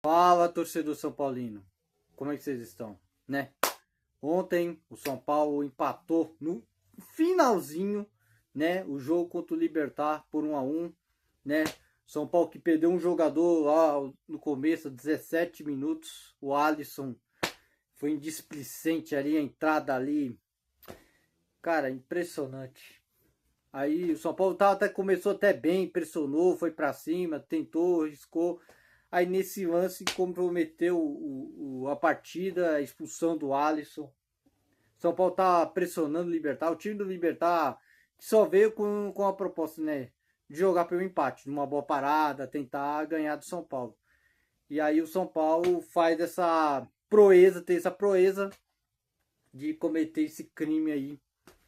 Fala, torcedor São Paulino. Como é que vocês estão, né? Ontem o São Paulo empatou no finalzinho, né? O jogo contra o Libertad por 1-1, né? São Paulo que perdeu um jogador lá no começo, 17 minutos. O Alisson foi indisplicente ali, a entrada ali. Cara, impressionante. Aí o São Paulo começou até bem, pressionou, foi pra cima, tentou, riscou. Aí nesse lance comprometeu a partida, a expulsão do Alisson. São Paulo tá pressionando o Libertad. O time do Libertad só veio com a proposta, né, de jogar pelo empate, de uma boa parada, tentar ganhar do São Paulo. E aí o São Paulo faz essa proeza, tem essa proeza de cometer esse crime aí,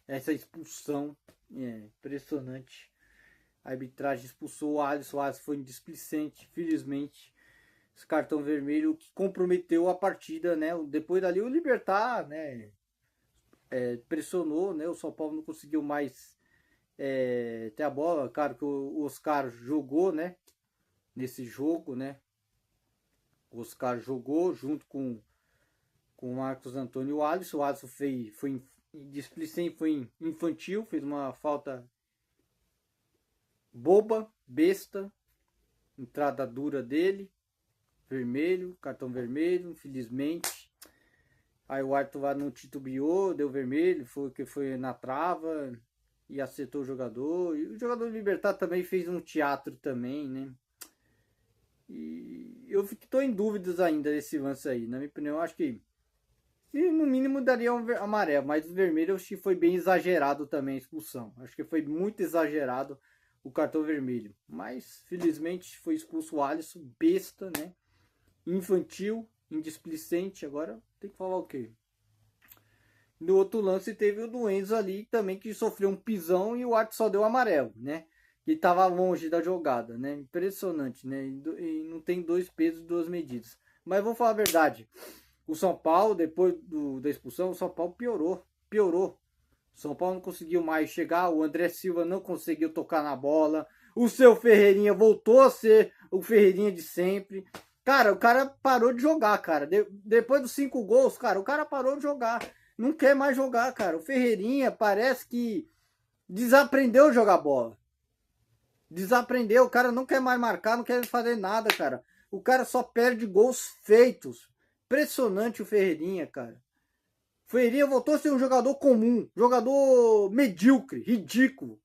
essa expulsão. Impressionante. A arbitragem expulsou o Alisson foi displicente, felizmente. Esse cartão vermelho que comprometeu a partida, né? Depois dali o Libertad, né, pressionou, né? O São Paulo não conseguiu mais ter a bola. Claro que o Oscar jogou, né? Nesse jogo, né? O Oscar jogou junto com o Marcos Antônio e o Alisson. O Alisson foi displicente, foi infantil, fez uma falta boba, besta, entrada dura dele, vermelho, cartão vermelho, infelizmente. Aí o árbitro lá não titubeou, deu vermelho, foi na trava e acertou o jogador. E o jogador do Libertad também fez um teatro também, né? E eu estou em dúvidas ainda desse lance aí. Na minha opinião, eu acho que no mínimo daria um amarelo, mas o vermelho eu acho que foi bem exagerado também a expulsão. Acho que foi muito exagerado o cartão vermelho. Mas felizmente foi expulso o Alisson, besta, né? Infantil, indisplicente. Agora tem que falar o quê? No outro lance teve o do Enzo ali também, que sofreu um pisão e o árbitro só deu amarelo, né? Que estava longe da jogada, né? Impressionante, né? E não tem dois pesos e duas medidas. Mas vou falar a verdade. O São Paulo, depois da expulsão, o São Paulo piorou. O São Paulo não conseguiu mais chegar, o André Silva não conseguiu tocar na bola, o seu Ferreirinha voltou a ser o Ferreirinha de sempre. Cara, o cara parou de jogar, cara. Depois dos 5 gols, cara, o cara parou de jogar. Não quer mais jogar, cara. O Ferreirinha parece que desaprendeu a jogar bola. Desaprendeu, o cara não quer mais marcar, não quer fazer nada, cara. O cara só perde gols feitos. Impressionante o Ferreirinha, cara. O Ferreirinha voltou a ser um jogador comum, jogador medíocre, ridículo.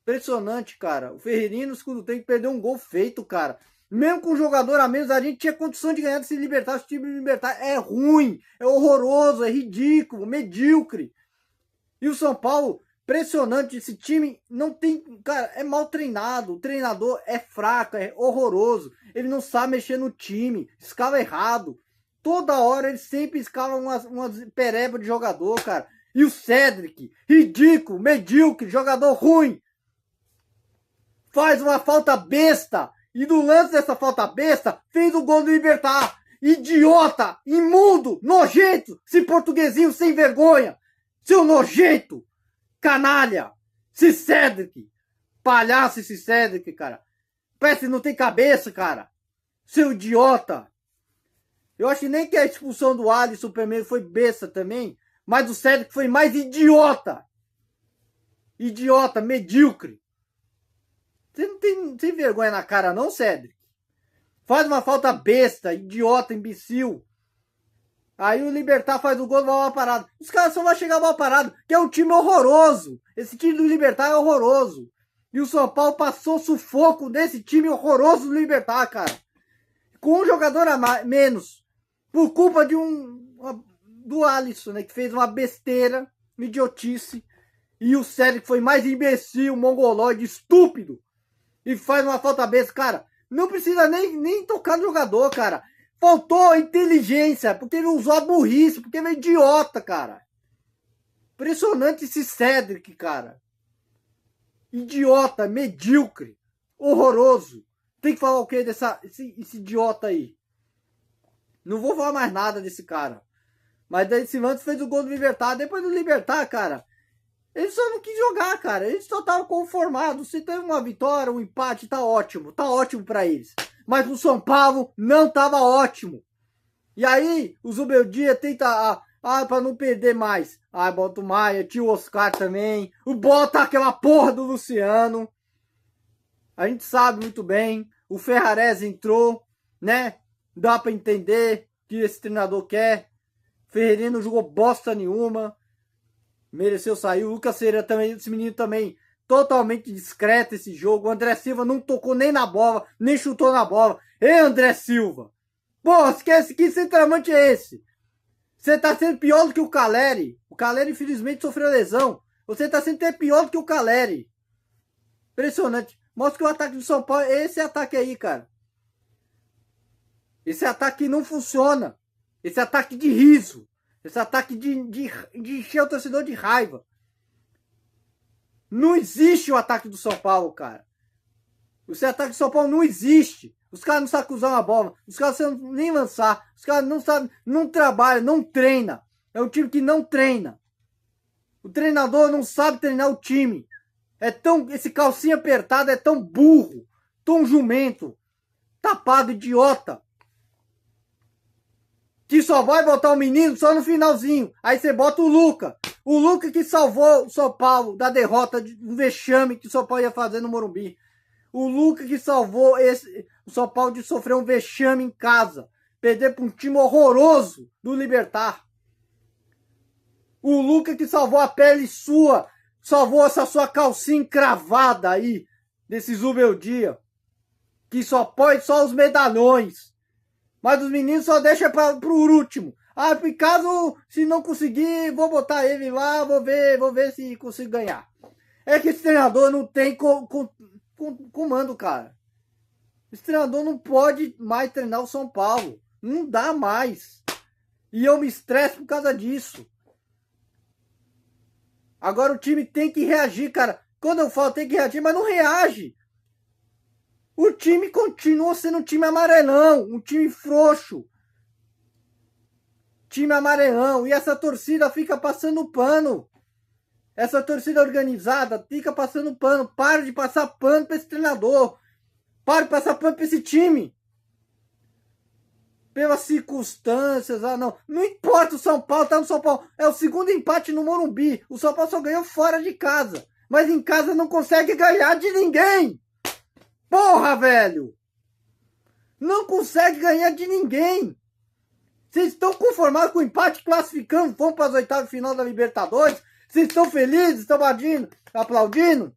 Impressionante, cara. O Ferreirinha no segundo tempo perdeu um gol feito, cara. Mesmo com um jogador a menos, a gente tinha condição de ganhar desse Libertad. Esse time do Libertad é ruim, é horroroso, é ridículo, medíocre. E o São Paulo, impressionante, esse time não tem... Cara, é mal treinado, o treinador é fraco, é horroroso. Ele não sabe mexer no time, escala errado. Toda hora ele sempre escala umas pereba de jogador, cara. E o Cedric, ridículo, medíocre, jogador ruim. Faz uma falta besta. E no lance dessa falta besta, fez o gol do Libertad. Idiota, imundo, nojento, esse portuguesinho sem vergonha. Seu nojento, canalha. Esse Cedric, palhaço esse Cedric, cara. Parece que não tem cabeça, cara. Seu idiota. Eu acho que nem que a expulsão do Alisson primeiro foi besta também. Mas o Cedric foi mais idiota. Idiota, medíocre. Você não tem vergonha na cara não, Cedric? Faz uma falta besta, idiota, imbecil. Aí o Libertad faz o gol, vai uma parada. Os caras só vão chegar a uma parada, que é um time horroroso. Esse time do Libertad é horroroso. E o São Paulo passou sufoco desse time horroroso do Libertad, cara. Com um jogador a menos. Por culpa do Alisson, né? Que fez uma besteira, uma idiotice. E o Cedric foi mais imbecil, mongoloide, estúpido. E faz uma falta besta, cara. Não precisa nem tocar no jogador, cara. Faltou inteligência, porque ele usou a burrice, porque ele é idiota, cara. Impressionante esse Cedric, cara. Idiota, medíocre, horroroso. Tem que falar o que esse idiota aí? Não vou falar mais nada desse cara. Mas daí esse lance fez o gol do Libertad. Depois do Libertad, cara, ele só não quis jogar, cara. Eles só estavam conformados. Se teve uma vitória, um empate, tá ótimo. Tá ótimo pra eles. mas o São Paulo não estava ótimo. E aí, o Zubeldia tenta, para não perder mais. Bota o Maia, tio Oscar também. Bota aquela porra do Luciano. A gente sabe muito bem. O Ferrarese entrou, né? Dá para entender que esse treinador quer. Ferreirinha não jogou bosta nenhuma. Mereceu sair. O Lucas Ferreira também, esse menino também, totalmente discreto esse jogo. O André Silva não tocou nem na bola, nem chutou na bola. Ei, André Silva! Pô, esquece que centroavante é esse? Você tá sendo pior do que o Caleri. O Caleri, infelizmente, sofreu lesão. Você tá sendo até pior do que o Caleri. Impressionante. Mostra que o ataque do São Paulo é esse ataque aí, cara. Esse ataque não funciona. Esse ataque de riso. Esse ataque de encher o torcedor de raiva. Não existe o ataque do São Paulo, cara. Esse ataque do São Paulo não existe. Os caras não sabem usar uma bola. Os caras não sabem nem lançar. Os caras não sabem, não trabalham, não treina. É um time que não treina. O treinador não sabe treinar o time. Esse calcinha apertado é tão burro, tão jumento, tapado, idiota, que só vai botar o menino só no finalzinho. Aí você bota o Luca. O Luca que salvou o São Paulo da derrota, de um vexame que o São Paulo ia fazer no Morumbi. O Luca que salvou o São Paulo de sofrer um vexame em casa. Perder para um time horroroso do Libertad. O Luca que salvou a pele sua. Salvou essa sua calcinha encravada aí. Desse Zubeldia. Que só põe só os medalhões. Mas os meninos só deixam pro último. Por caso, se não conseguir, vou botar ele lá, vou ver se consigo ganhar. É que esse treinador não tem comando, cara. Esse treinador não pode mais treinar o São Paulo. Não dá mais. E eu me estresso por causa disso. Agora o time tem que reagir, cara. Quando eu falo tem que reagir, mas não reage. O time continua sendo um time amarelão, um time frouxo. Time amarelão. E essa torcida fica passando pano. Essa torcida organizada fica passando pano. Para de passar pano para esse treinador. Para de passar pano para esse time. Pelas circunstâncias, não. Não importa, o São Paulo tá no São Paulo. É o segundo empate no Morumbi. O São Paulo só ganhou fora de casa. Mas em casa não consegue ganhar de ninguém. Porra, velho! Não consegue ganhar de ninguém. Vocês estão conformados com o empate, classificando, vão para as oitavas de final da Libertadores? Vocês estão felizes, estão aplaudindo?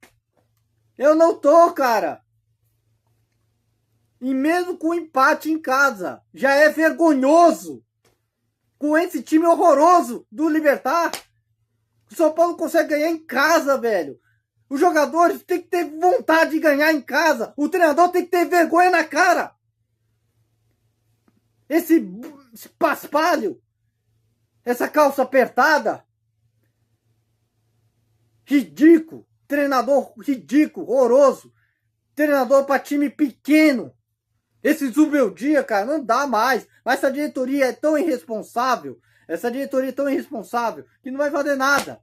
Eu não tô, cara. E mesmo com o empate em casa, já é vergonhoso. Com esse time horroroso do Libertad, o São Paulo consegue ganhar em casa, velho. Os jogadores têm que ter vontade de ganhar em casa. O treinador tem que ter vergonha na cara. Esse paspalho. Essa calça apertada. Ridículo. Treinador ridículo, horroroso. Treinador para time pequeno. Esse Zubeldia, cara, não dá mais. Mas essa diretoria é tão irresponsável. Que não vai fazer nada.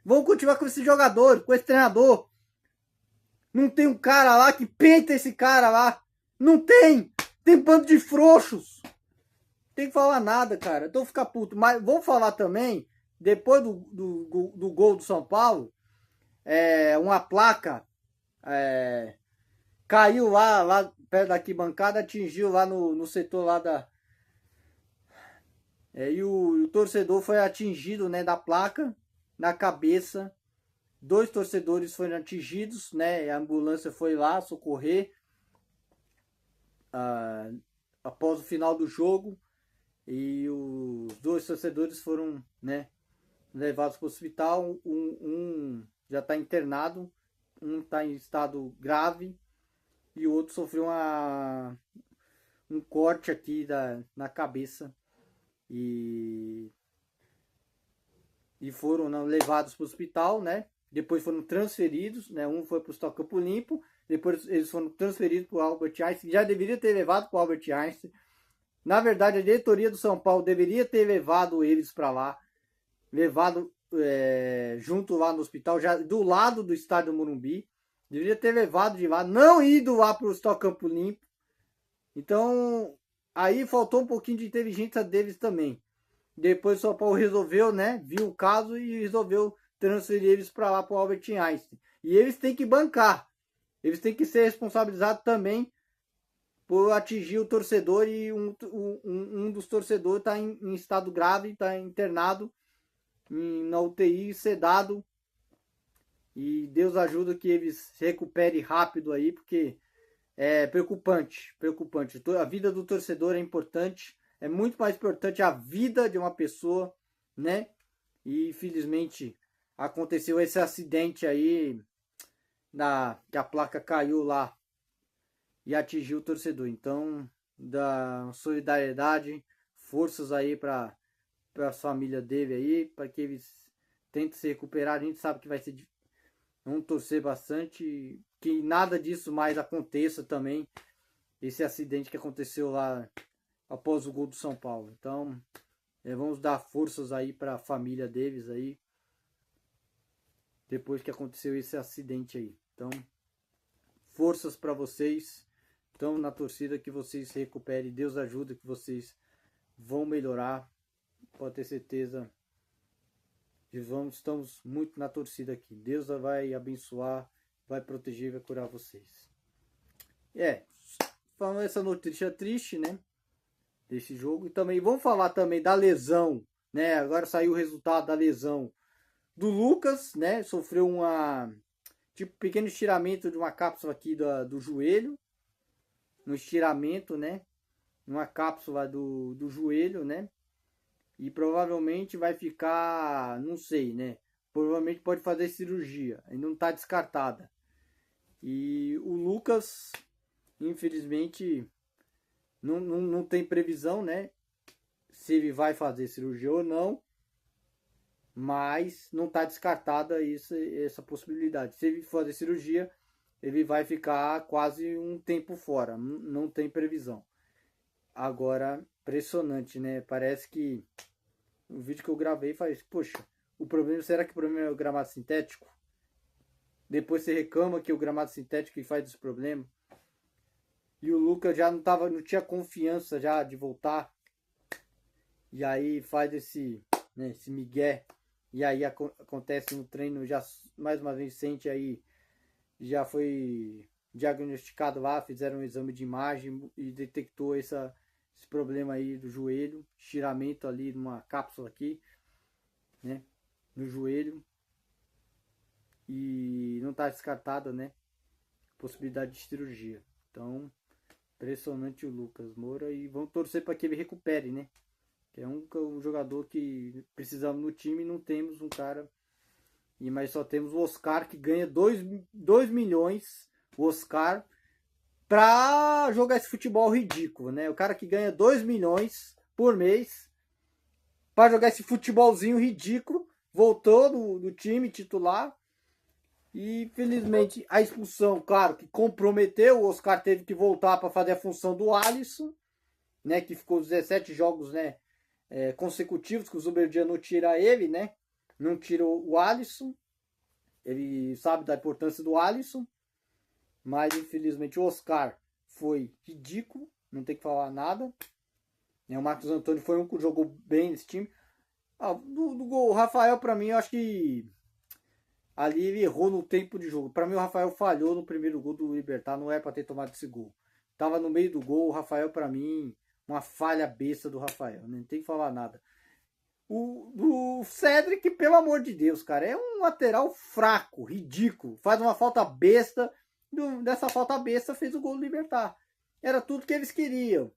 Vamos continuar com esse jogador, com esse treinador. Não tem um cara lá que peita esse cara lá. Não tem. Tem bando de frouxos. Tem que falar nada, cara. Então ficar puto. Mas vou falar também, depois do gol do São Paulo, uma placa caiu lá perto da arquibancada, atingiu lá no setor lá da... e o torcedor foi atingido, né, da placa, na cabeça. 2 torcedores foram atingidos, né? A ambulância foi lá socorrer após o final do jogo. E os 2 torcedores foram, né, levados para o hospital. Um já está internado, um está em estado grave e o outro sofreu um corte aqui na cabeça. E foram, né, levados para o hospital, né? Depois foram transferidos, né? Um foi para o Hospital Campo Limpo, depois eles foram transferidos para o Albert Einstein, já deveria ter levado para o Albert Einstein. Na verdade, a diretoria do São Paulo deveria ter levado eles para lá, levado junto lá no hospital, já do lado do estádio Morumbi, deveria ter levado de lá, não ido lá para o Hospital Campo Limpo, Então, aí faltou um pouquinho de inteligência deles também. Depois o São Paulo resolveu, né? Viu o caso e resolveu transferir eles para lá, para o Albert Einstein. E eles têm que bancar. Eles têm que ser responsabilizados também por atingir o torcedor e um dos torcedores está em estado grave, está internado na UTI, sedado. E Deus ajuda que eles se recuperem rápido aí, porque é preocupante, preocupante. A vida do torcedor é importante, é muito mais importante a vida de uma pessoa, né? E infelizmente aconteceu esse acidente aí, que a placa caiu lá e atingiu o torcedor. Então, da solidariedade, forças aí para a família dele aí, para que eles tentem se recuperar. A gente sabe que vai ser. Vamos torcer bastante que nada disso mais aconteça também. Esse acidente que aconteceu lá após o gol do São Paulo. Então, vamos dar forças aí para a família deles aí. Depois que aconteceu esse acidente aí. Então, forças para vocês. Então, na torcida que vocês se recuperem. Deus ajuda que vocês vão melhorar. Pode ter certeza. Estamos muito na torcida aqui. Deus vai abençoar, vai proteger, vai curar vocês. Falando essa notícia triste, né? Desse jogo. E também vamos falar também da lesão, né? Agora saiu o resultado da lesão do Lucas, né? Sofreu pequeno estiramento de uma cápsula aqui do joelho. Um estiramento, né? Uma cápsula do joelho, né? E provavelmente vai ficar, não sei, né? Provavelmente pode fazer cirurgia. E não está descartada. E o Lucas, infelizmente, não tem previsão, né? Se ele vai fazer cirurgia ou não. Mas não está descartada essa possibilidade. Se ele fazer cirurgia, ele vai ficar quase um tempo fora. Não tem previsão. Agora, impressionante, né? Parece que o vídeo que eu gravei faz, poxa, será que o problema é o gramado sintético? Depois você reclama que o gramado sintético faz esse problema. E o Lucas já não tinha confiança já de voltar. E aí faz esse migué. E aí acontece no treino, já mais uma vez sente aí, já foi diagnosticado lá, fizeram um exame de imagem e detectou esse problema aí do joelho, estiramento ali numa cápsula aqui, né, no joelho. E não está descartada, né, possibilidade de cirurgia. Então, impressionante o Lucas Moura e vamos torcer para que ele recupere, né? Que é um jogador que precisamos no time e não temos um cara. Mas só temos o Oscar que ganha 2 milhões, o Oscar, pra jogar esse futebol ridículo, né? O cara que ganha 2 milhões por mês para jogar esse futebolzinho ridículo, voltou do time titular. E infelizmente a expulsão, claro, que comprometeu, o Oscar teve que voltar para fazer a função do Alisson, né? Que ficou 17 jogos, né? Consecutivos que o Zubeldia não tira ele, né? Não tira o Alisson. Ele sabe da importância do Alisson. Mas infelizmente o Oscar foi ridículo. Não tem que falar nada. O Marcos Antônio foi um que jogou bem nesse time. Do gol, o Rafael, para mim, eu acho que ali ele errou no tempo de jogo. Para mim, o Rafael falhou no primeiro gol do Libertad. Não é para ter tomado esse gol. Tava no meio do gol. O Rafael, para mim, uma falha besta do Rafael. Não tem que falar nada. O Cedric, pelo amor de Deus, cara, é um lateral fraco, ridículo. Faz uma falta besta. Dessa falta besta fez o gol do Libertad. Era tudo que eles queriam,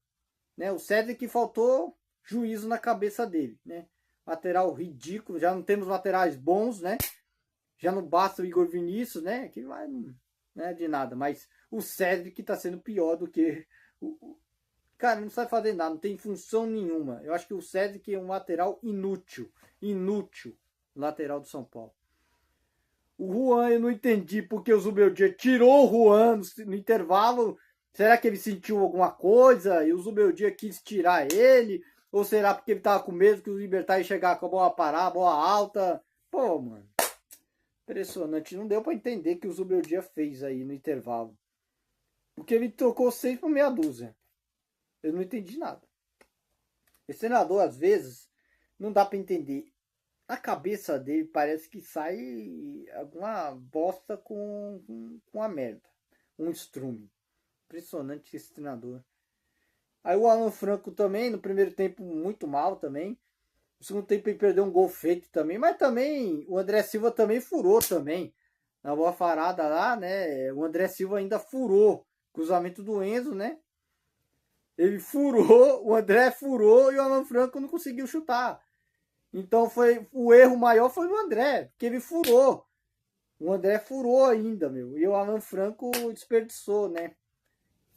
né? O Cedric faltou juízo na cabeça dele, né? Lateral ridículo. Já não temos laterais bons, né? Já não basta o Igor Vinícius, né? Que vai, não é de nada. Mas o Cedric tá sendo pior do que cara, não sabe fazer nada, não tem função nenhuma. Eu acho que o Cedric é um lateral inútil. Inútil. Lateral do São Paulo. O Juan, eu não entendi porque o Zubeldia tirou o Juan no intervalo. Será que ele sentiu alguma coisa e o Zubeldia quis tirar ele? Ou será porque ele tava com medo que o Libertad ia chegar com a bola parar, bola alta? Pô, mano. Impressionante. Não deu pra entender o que o Zubeldia fez aí no intervalo. Porque ele trocou 6 por meia dúzia. Eu não entendi nada. Esse treinador, às vezes, não dá pra entender. Na cabeça dele parece que sai alguma bosta com a merda. Um estrume. Impressionante esse treinador. Aí o Alan Franco também, no primeiro tempo, muito mal também. No segundo tempo ele perdeu um gol feito também. Mas também, o André Silva também furou também. Na boa farada lá, né? O André Silva ainda furou. Cruzamento do Enzo, né? Ele furou, o André furou e o Alan Franco não conseguiu chutar. Então foi o erro maior foi do André, porque ele furou. O André furou ainda, meu. E o Alan Franco desperdiçou, né?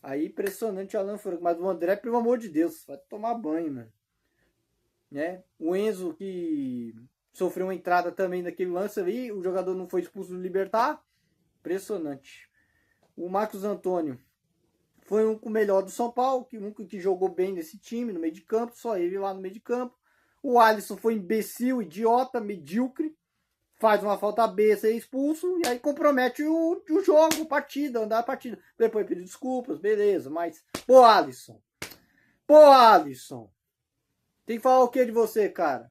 Aí impressionante o Alan Franco. Mas o André, pelo amor de Deus, vai tomar banho, mano. Né? O Enzo que sofreu uma entrada também naquele lance ali. O jogador não foi expulso do Libertad. Impressionante. O Marcos Antônio foi o melhor do São Paulo, que jogou bem nesse time, no meio de campo, só ele lá no meio de campo. O Alisson foi imbecil, idiota, medíocre, faz uma falta besta, é expulso, e aí compromete o jogo, a partida, andar a partida. Depois pediu desculpas, beleza, mas... Pô, Alisson! Tem que falar o que de você, cara?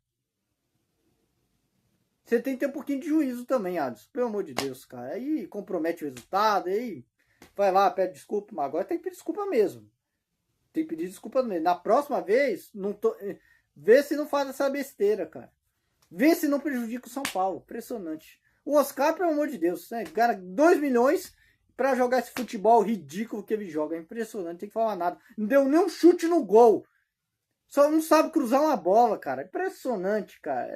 Você tem que ter um pouquinho de juízo também, Alisson. Pelo amor de Deus, cara. Aí compromete o resultado, aí... Vai lá, pede desculpa, mas agora tem que pedir desculpa mesmo. Tem que pedir desculpa mesmo. Na próxima vez, vê se não faz essa besteira, cara. Vê se não prejudica o São Paulo. Impressionante. O Oscar, pelo amor de Deus, né? Cara, 2 milhões pra jogar esse futebol ridículo que ele joga. É impressionante, não tem que falar nada. Não deu nem um chute no gol. Só não sabe cruzar uma bola, cara. Impressionante, cara.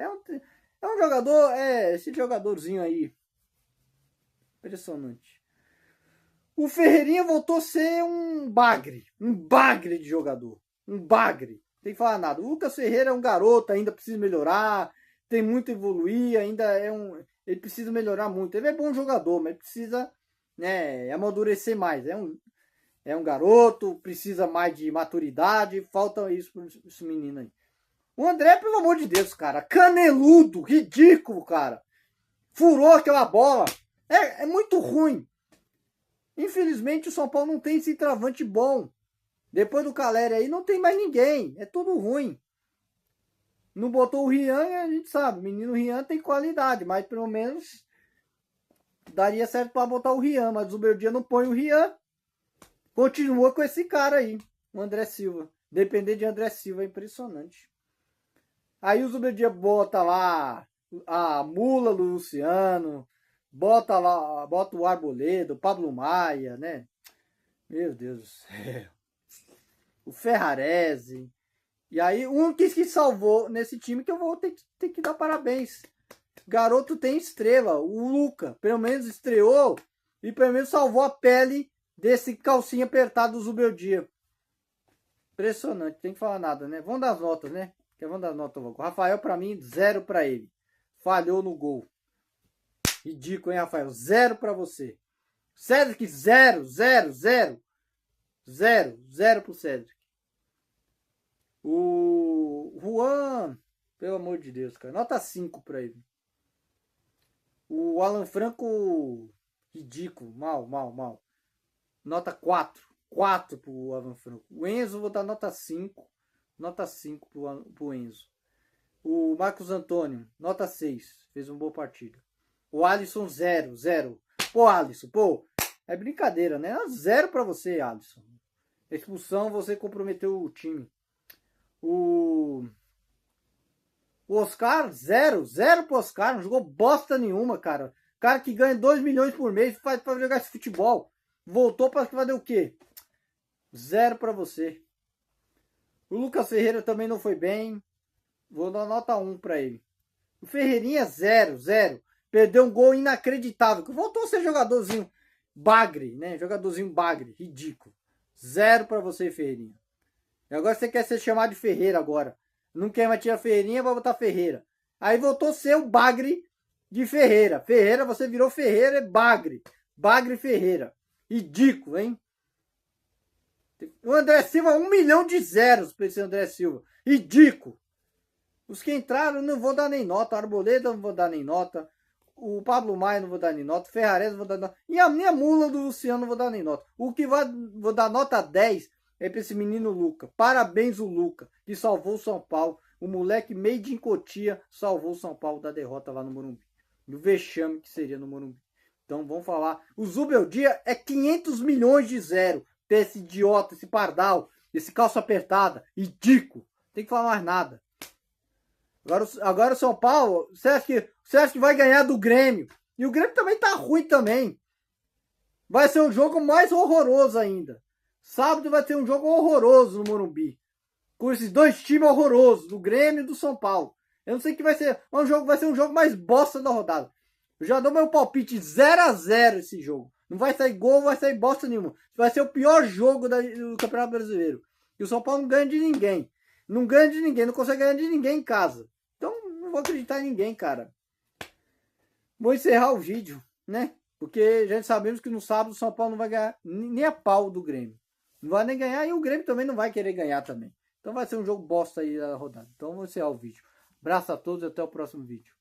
É um jogador, esse jogadorzinho aí. Impressionante. O Ferreirinha voltou a ser um bagre de jogador, um bagre, tem que falar nada. O Lucas Ferreira é um garoto, ainda precisa melhorar, tem muito a evoluir, ele precisa melhorar muito. Ele é bom jogador, mas precisa, né, amadurecer mais. É um garoto, precisa mais de maturidade, falta isso para esse menino aí. O André, pelo amor de Deus, cara, caneludo, ridículo, cara, furou aquela bola, é muito ruim. Infelizmente o São Paulo não tem esse travante bom. Depois do Caleri aí não tem mais ninguém. É tudo ruim. Não botou o Rian e a gente sabe. O menino Rian tem qualidade. Mas pelo menos daria certo para botar o Rian. Mas o Zubeldia não põe o Rian. Continua com esse cara aí. O André Silva. Depender de André Silva é impressionante. Aí o Zubeldia bota lá a mula do Luciano. Bota o Arboleda, o Pablo Maia, né? Meu Deus do céu. O Ferrarese. E aí, um que se salvou nesse time que eu vou ter que dar parabéns. Garoto tem estrela. O Luca, pelo menos estreou e pelo menos salvou a pele desse calcinha apertado do Zubeldia. Impressionante, tem que falar nada, né? Vamos dar as notas, né? Vamos dar as notas logo. O Rafael, pra mim, 0 pra ele. Falhou no gol. Ridículo, hein, Rafael? 0 pra você. Cedric, 0 pro Cedric. O Juan, pelo amor de Deus, cara. Nota 5 pra ele. O Alan Franco, ridículo. Mal. Nota 4. 4 pro Alan Franco. O Enzo, vou dar nota 5. Nota 5 pro Enzo. O Marcos Antônio, nota 6. Fez uma boa partida. O Alisson, 0. Pô, Alisson, é brincadeira, né? 0 pra você, Alisson. Expulsão, você comprometeu o time. O Oscar, 0 pro Oscar. Não jogou bosta nenhuma, cara. Cara que ganha 2 milhões por mês pra jogar esse futebol. Voltou pra fazer o quê? 0 pra você. O Lucas Ferreira também não foi bem. Vou dar nota 1 pra ele. O Ferreirinha, 0. Perdeu um gol inacreditável. Voltou a ser jogadorzinho bagre, né? Jogadorzinho bagre, ridículo. 0 pra você, Ferreirinha. E agora você quer ser chamado de Ferreira agora. Não quer mais tirar Ferreirinha, vai botar Ferreira. Aí voltou a ser o bagre de Ferreira. Ferreira, você virou Ferreira, é bagre. Bagre Ferreira. Ridículo, hein? O André Silva, 1 milhão de zeros pra esse André Silva. Ridículo. Os que entraram, não vou dar nem nota. Arboleda, não vou dar nem nota. O Pablo Maia, não vou dar nem nota. Ferrarese, não vou dar nota. E a minha mula do Luciano, não vou dar nem nota. O que vou dar nota 10 é pra esse menino Luca. Parabéns o Luca, que salvou o São Paulo. O moleque made in Cotia salvou o São Paulo da derrota lá no Morumbi. Do vexame que seria no Morumbi. Então vamos falar. O Zubeldia é 500 milhões de zero. Esse idiota, esse pardal, esse calça apertada, ridículo. Tem que falar mais nada. Agora o São Paulo, você acha que vai ganhar do Grêmio? E o Grêmio também tá ruim também. Vai ser um jogo mais horroroso ainda. Sábado vai ter um jogo horroroso no Morumbi. Com esses dois times horrorosos, do Grêmio e do São Paulo. Eu não sei o que vai ser. Vai ser um jogo mais bosta da rodada. Eu já dou meu palpite 0-0 esse jogo. Não vai sair gol, não vai sair bosta nenhuma. Vai ser o pior jogo do Campeonato Brasileiro. E o São Paulo não ganha de ninguém. Não ganha de ninguém, não consegue ganhar de ninguém em casa. Então não vou acreditar em ninguém, cara. Vou encerrar o vídeo, né? Porque já sabemos que no sábado o São Paulo não vai ganhar nem a pau do Grêmio. Não vai nem ganhar e o Grêmio também não vai querer ganhar também. Então vai ser um jogo bosta aí da rodada. Então vou encerrar o vídeo. Abraço a todos e até o próximo vídeo.